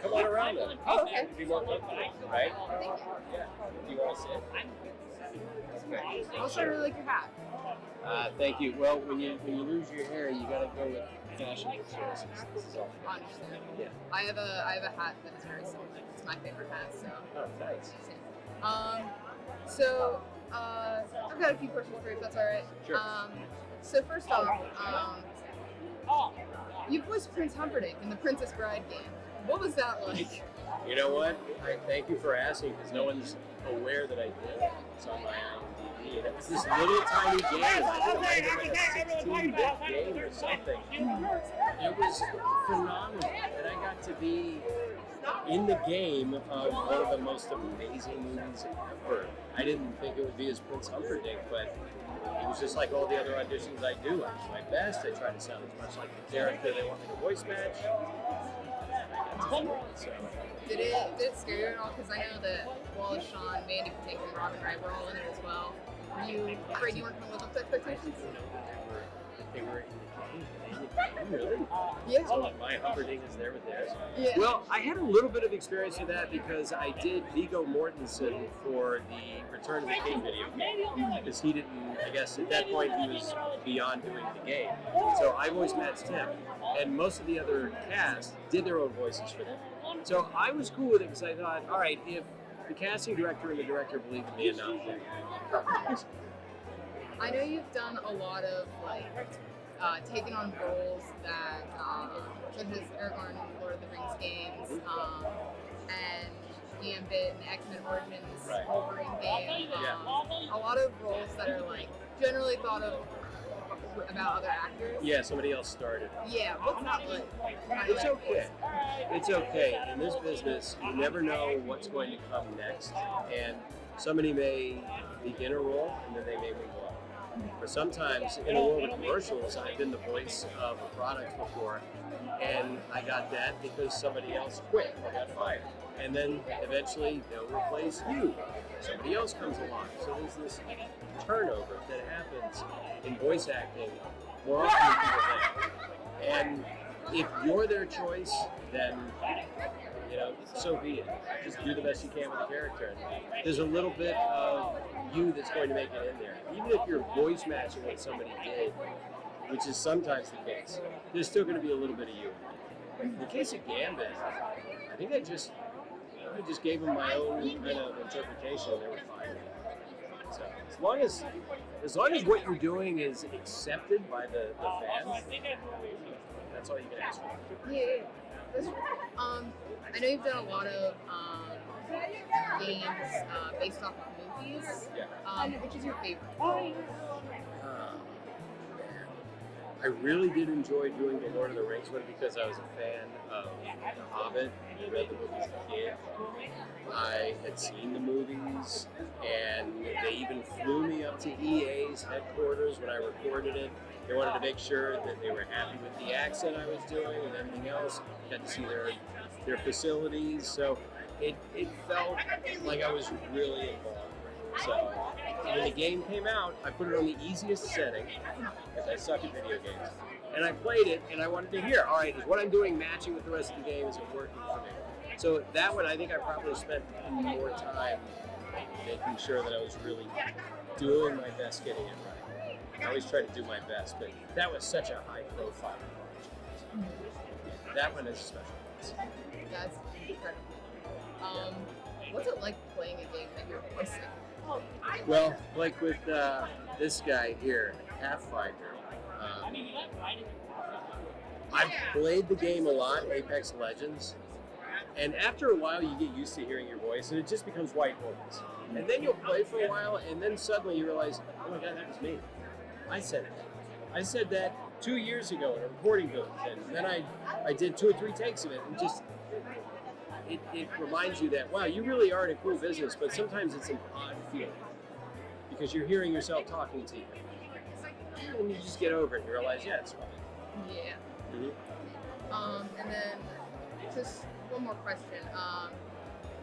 come on around then. Oh, okay. It'd be more comfortable, right? Thank you. Yeah. Do you want to sit? Also, I really like your hat. Thank you. Well, when you lose your hair, you gotta go with fashion choices. This is all. I understand. Yeah. I have a hat that is very similar. It's my favorite hat, so. Oh, nice. I've got a few questions for you, if that's all right. Sure. So first off, you voiced Prince Humperdinck in the Princess Bride game. What was that like? You know what? I thank you for asking because no one's aware that I did. It's on my IMDb. And it was this little tiny game. I think it was like a 16-bit game or something. It was phenomenal, and I got to be in the game of one of the most amazing movies ever. I didn't think it would be as Prince Humperdinck, but it was just like all the other auditions I do. I do my best. I try to sound as much like the character they want me to voice match. So. Did it scare you at all? Because I know that Wallace Shawn, Mandy Patinkin, and Robin Wright were all in it as well. Were you afraid you weren't going to live up to expectations? They were in the game. Really? Yeah. So my Humperdinck is there with theirs. Yeah. Well, I had a little bit of experience with that because I did Viggo Mortensen for the Return of the King video game. Because he didn't, I guess at that point he was beyond doing the game. So I voice matched him. And most of the other cast did their own voices for them. So I was cool with it because I thought, all right, if the casting director and the director believe in me enough, I know you've done a lot of taking on roles that, such as Aragorn in Lord of the Rings games, and Gambit and X-Men Origins Wolverine game. A lot of roles that are generally thought of about other actors. yeah, somebody else started. Yeah, what's that like? It's okay. It's okay. In this business, you never know what's going to come next, and somebody may begin a role and then they may move on. Or sometimes in the world of commercials, I've been the voice of a product before, and I got that because somebody else quit or got fired. And then eventually they'll replace you. Somebody else comes along. So there's this turnover that happens in voice acting more often than people think. And if you're their choice, then so be it. Just do the best you can with the character. There's a little bit of you that's going to make it in there. Even if you're voice matching what somebody did, which is sometimes the case, there's still going to be a little bit of you. In the case of Gambit, I think I just gave them my own kind of interpretation, and they were fine with it. So as long as what you're doing is accepted by the fans, that's all you can ask for. Yeah. I know you've done a lot of games based off of movies. Yeah. Which is your favorite? I really did enjoy doing the Lord of the Rings one because I was a fan of The Hobbit. I read the movies as a kid. I had seen the movies, and they even flew me up to EA's headquarters when I recorded it. They wanted to make sure that they were happy with the accent I was doing and everything else. Got to see their facilities, so it felt like I was really involved. So when the game came out, I put it on the easiest setting, because I suck at video games. And I played it, and I wanted to hear, all right, is what I'm doing matching with the rest of the game? Is it working for me? So that one, I think I probably spent more time making sure that I was really doing my best getting it right. I always try to do my best, but that was such a high-profile project. That one is a special place. That's incredible. What's it like playing a game that you're voicing? Well, like with this guy here, Pathfinder, I've played the game a lot, Apex Legends, and after a while you get used to hearing your voice, and it just becomes white noise. And then you'll play for a while, and then suddenly you realize, oh my God, that was me. I said it. I said that 2 years ago in a recording booth, and then I did 2 or 3 takes of it, and just it reminds you that, wow, you really are in a cool business, but sometimes it's an odd feeling because you're hearing yourself talking to you. And you just get over it and you realize, yeah, it's fine. Yeah. Mm-hmm. And then just one more question.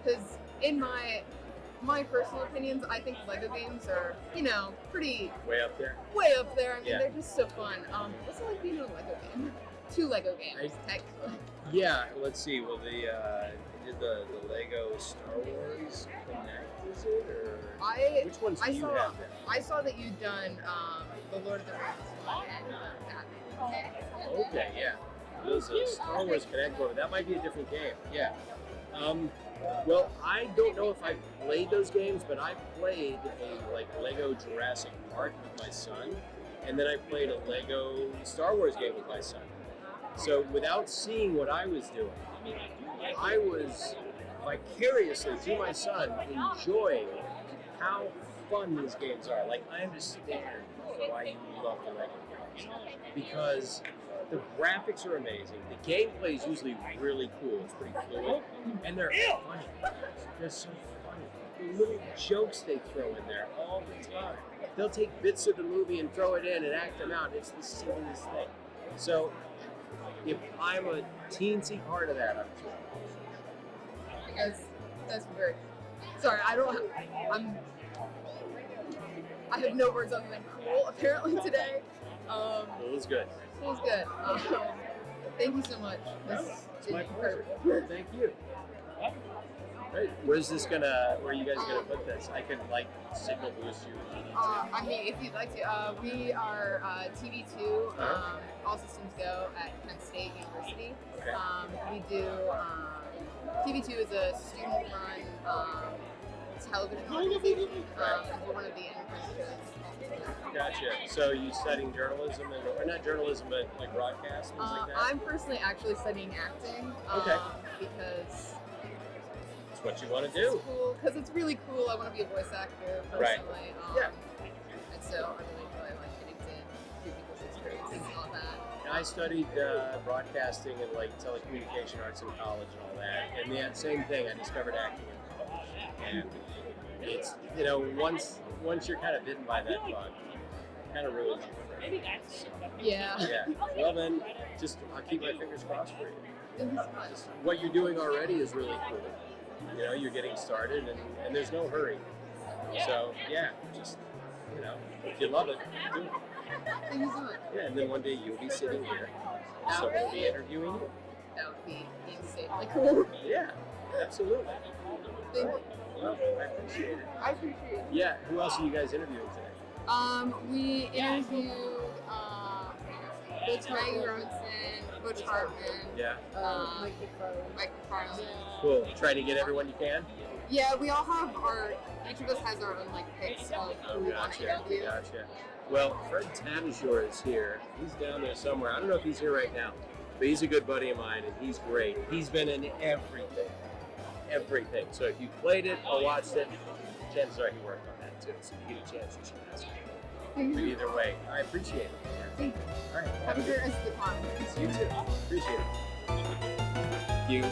Because in my personal opinions, I think Lego games are, pretty Way up there? way up there. I mean, Yeah. they're just so fun. What's it like being in a Lego game? 2 Lego games, technically. Yeah, let's see. Well, you did the Lego Star Wars Connect, is it? Or which ones do you have then? I saw that you'd done the Lord of the Rings one and Batman. Okay, yeah. Those Star Wars Connect one, that might be a different game. Yeah. Well, I don't know if I played those games, but I played a Lego Jurassic Park with my son, and then I played a Lego Star Wars game with my son. So without seeing what I was doing, I was vicariously to my son enjoying how fun these games are. Like, I understand why you love the Lego games, because the graphics are amazing. The gameplay is usually really cool. It's pretty fluid, and they're funny. They're so funny. The little jokes they throw in there all the time. They'll take bits of the movie and throw it in and act them out. It's the silliest thing. So if I'm a teensy part of that, I'm thrilled. That's very. Sorry, I have no words other than cool. Apparently today. It was good. It was good. Thank you so much. It's my pleasure. Thank you. Right. Where are you guys gonna put this? I could signal boost you if you need to. I mean, if you'd like to, we are TV2, All Systems Go at Kent State University. Okay. We do, TV2 is a student-run television organization, and we're one of the interns. Gotcha. So you studying journalism, or not journalism, but broadcast, things like that? I'm personally actually studying acting. Okay. Because it's what you want to do. It's cool, because it's really cool. I want to be a voice actor personally. Yeah. And so I really like getting to hear people's experiences and all that. I studied broadcasting and telecommunication arts in college and all that. And yeah, same thing. I discovered acting in college. And it's, once you're kind of bitten by that bug, it kind of ruins you for everything. So, yeah. Well then, I'll keep my fingers crossed for you. Thank you so much. What you're doing already is really cool. You're getting started, and there's no hurry. So yeah, if you love it, do it. Thank you so much. Yeah, and then one day you'll be sitting here, someone will be interviewing you. That would be insanely cool. Yeah, absolutely. Thank you. Well, I appreciate it. I appreciate it. Yeah, who else are you guys interviewing today? We interviewed Butch Maggie-Robinson, Butch Hartman, Mike McFarlane. Cool. Trying to get everyone you can? Yeah, we all have each of us has our own picks of who we want to interview. Gotcha. Well, Fred Tatasciore is here. He's down there somewhere. I don't know if he's here right now, but he's a good buddy of mine, and he's great. He's been in everything. Everything. So if you played it or watched it, chances are he worked on that too. So if you get a chance, you should ask him. But either way, I appreciate it. Thank you. All right. Have a great rest of the conference. You too. Appreciate it. Thank you.